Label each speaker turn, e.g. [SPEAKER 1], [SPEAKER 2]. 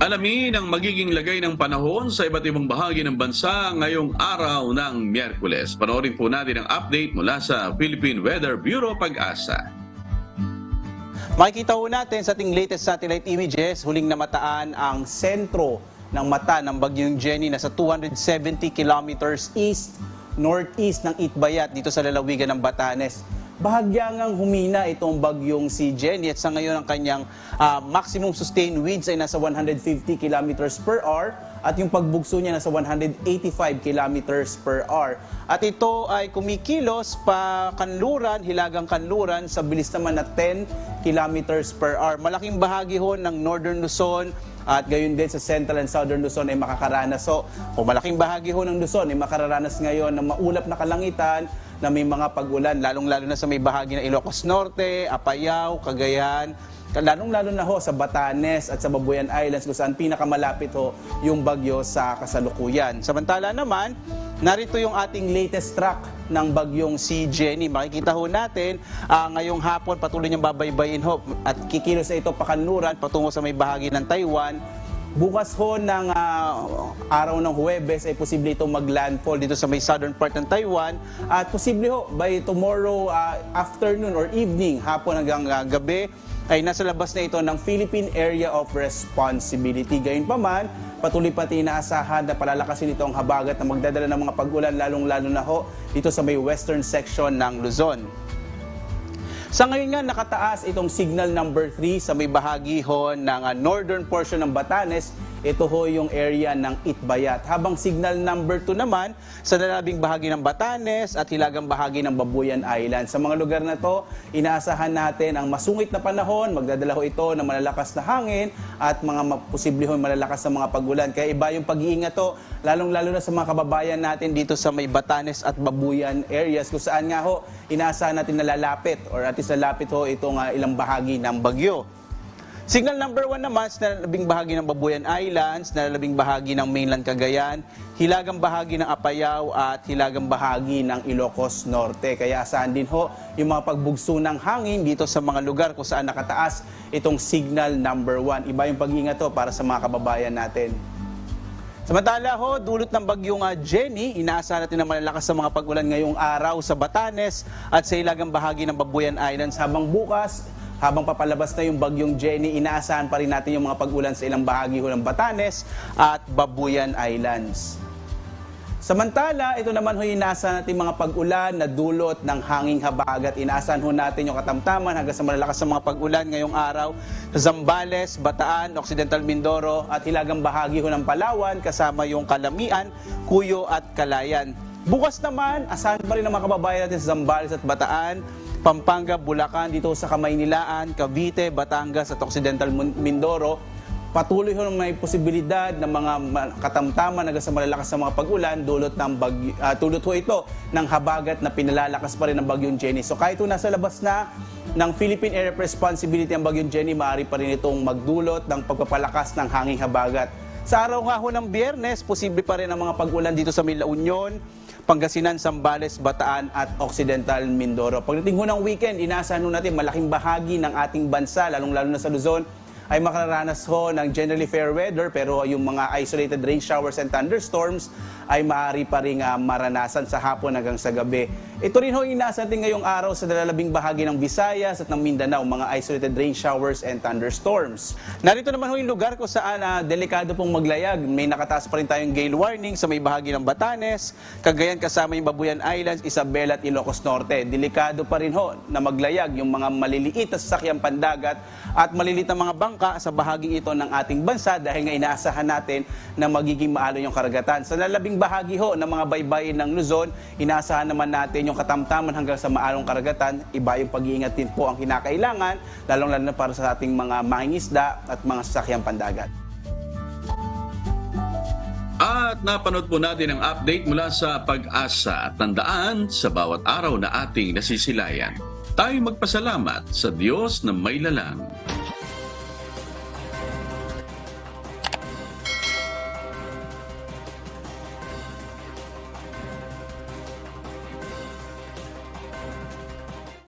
[SPEAKER 1] Alamin ang magiging lagay ng panahon sa iba't ibang bahagi ng bansa ngayong araw ng Miyerkules. Panoorin po natin ang update mula sa Philippine Weather Bureau Pag-asa.
[SPEAKER 2] Makikita ho natin sa ating latest satellite images, huling namataan ang sentro ng mata ng bagyong Jenny na sa 270 kilometers northeast ng Itbayat dito sa lalawigan ng Batanes. Bahagyang humina itong bagyong si Jenny at sa ngayon ang kanyang maximum sustained winds ay nasa 150 kilometers per hour at yung pagbugso niya nasa 185 kilometers per hour. At ito ay kumikilos pa kanluran, hilagang kanluran sa bilis naman na 10 kilometers per hour. Malaking bahagi ho ng Northern Luzon at gayon din sa Central and Southern Luzon ay makakaranas. So, malaking bahagi ho ng Luzon ay makararanas ngayon ng maulap na kalangitan na may mga pag-ulan, lalong-lalo na sa may bahagi ng Ilocos Norte, Apayao, Cagayan, lalong-lalo na ho sa Batanes at sa Babuyan Islands kung saan pinakamalapit ho yung bagyo sa kasalukuyan. Samantala naman, narito yung ating latest track ng bagyong si Jenny. Makikita ho natin ngayong hapon patuloy niyang babaybayin ho at kikilos na ito pakanluran patungo sa may bahagi ng Taiwan. Bukas ho ng araw ng Huwebes ay posible itong maglandfall dito sa may southern part ng Taiwan at posible ho by tomorrow afternoon or evening, hapon hanggang gabi ay nasa labas na ito ng Philippine Area of Responsibility. Gayunpaman, patuloy pati inaasahan na palalakasin ito ang habagat na magdadala ng mga pag-ulan lalong-lalo na ho dito sa may western section ng Luzon. Sa ngayon nga, nakataas itong signal number 3 sa may bahagi ho ng northern portion ng Batanes. Ito ho yung area ng Itbayat. Habang signal number 2 naman sa nalabing bahagi ng Batanes at hilagang bahagi ng Babuyan Island. Sa mga lugar na to, inaasahan natin ang masungit na panahon. Magdadala ho ito ng malalakas na hangin at mga posible ho malalakas na mga pag-ulan. Kaya iba yung pag-iingat to, lalong-lalo na sa mga kababayan natin dito sa may Batanes at Babuyan areas kung saan nga ho, inaasahan natin na lalapit or at least lalapit ho itong ilang bahagi ng bagyo. Signal number 1 naman sa nalalabing bahagi ng Babuyan Islands, nalalabing bahagi ng mainland Cagayan, hilagang bahagi ng Apayao at hilagang bahagi ng Ilocos Norte. Kaya asahan din ho yung mga pagbugso ng hangin dito sa mga lugar kung saan nakataas itong signal number 1. Iba yung pag-iingat to para sa mga kababayan natin. Samantala ho, dulot ng bagyong Jenny, inaasahan natin na malalakas sa mga pag-ulan ngayong araw sa Batanes at sa hilagang bahagi ng Babuyan Islands. Habang papalabas na yung bagyong Jenny, inaasahan pa rin natin yung mga pag-ulan sa ilang bahagi ho ng Batanes at Babuyan Islands. Samantala, ito naman ho inaasahan natin mga pag-ulan na dulot ng hanging habagat. Inaasahan ho natin yung katamtaman hanggang sa malalakas sa mga pag-ulan ngayong araw sa Zambales, Bataan, Occidental Mindoro at hilagang bahagi ho ng Palawan kasama yung Kalamian, Cuyo at Calayan. Bukas naman, asahan pa rin ang mga kababayan natin sa Zambales at Bataan, Pampanga, Bulacan, dito sa Kamaynilaan, Cavite, Batangas at Occidental Mindoro. Patuloy ho may posibilidad ng mga katamtaman hanggang sa malalakas na mga pag-ulan dulot ho ito ng habagat na pinalalakas pa rin ng bagyong Jenny. So kahit nasa labas na ng Philippine Area of Responsibility ang bagyong Jenny, maaari pa rin itong magdulot ng pagpapalakas ng hanging habagat. Sa araw nga ho ng Biyernes, posible pa rin ang mga pag-ulan dito sa La Union, Pangasinan, Zambales, Bataan at Occidental Mindoro. Pagdating ho ng weekend, inaasahan ho natin malaking bahagi ng ating bansa, lalong-lalo na sa Luzon, ay makararanas ho ng generally fair weather pero yung mga isolated rain showers and thunderstorms ay maaari pa rin maranasan sa hapon hanggang sa gabi. Ito rin ho inaasahan natin ngayong araw sa nalalabing bahagi ng Visayas at ng Mindanao, mga isolated rain showers and thunderstorms. Narito naman ho yung lugar kung saan delikado pong maglayag. May nakataas pa rin tayong gale warning sa may bahagi ng Batanes, Cagayan kasama yung Babuyan Islands, Isabela at Ilocos Norte. Delikado pa rin ho na maglayag yung mga maliliit na sasakyang pandagat at maliliit na mga bangka sa bahaging ito ng ating bansa dahil nga inaasahan natin na magiging maalon yung karagatan. Sa lalabing bahagi ho ng mga baybayin ng Luzon, inaasahan naman natin yung katamtaman hanggang sa maalong karagatan. Iba yung pag-iingat din po ang kinakailangan, lalong-lalo na para sa ating mga mangingisda at mga sasakyang pandagat.
[SPEAKER 1] At napanood po natin ang update mula sa Pag-asa. Tandaan, sa bawat araw na ating nasisilayan, tayo magpasalamat sa Diyos na may lalang.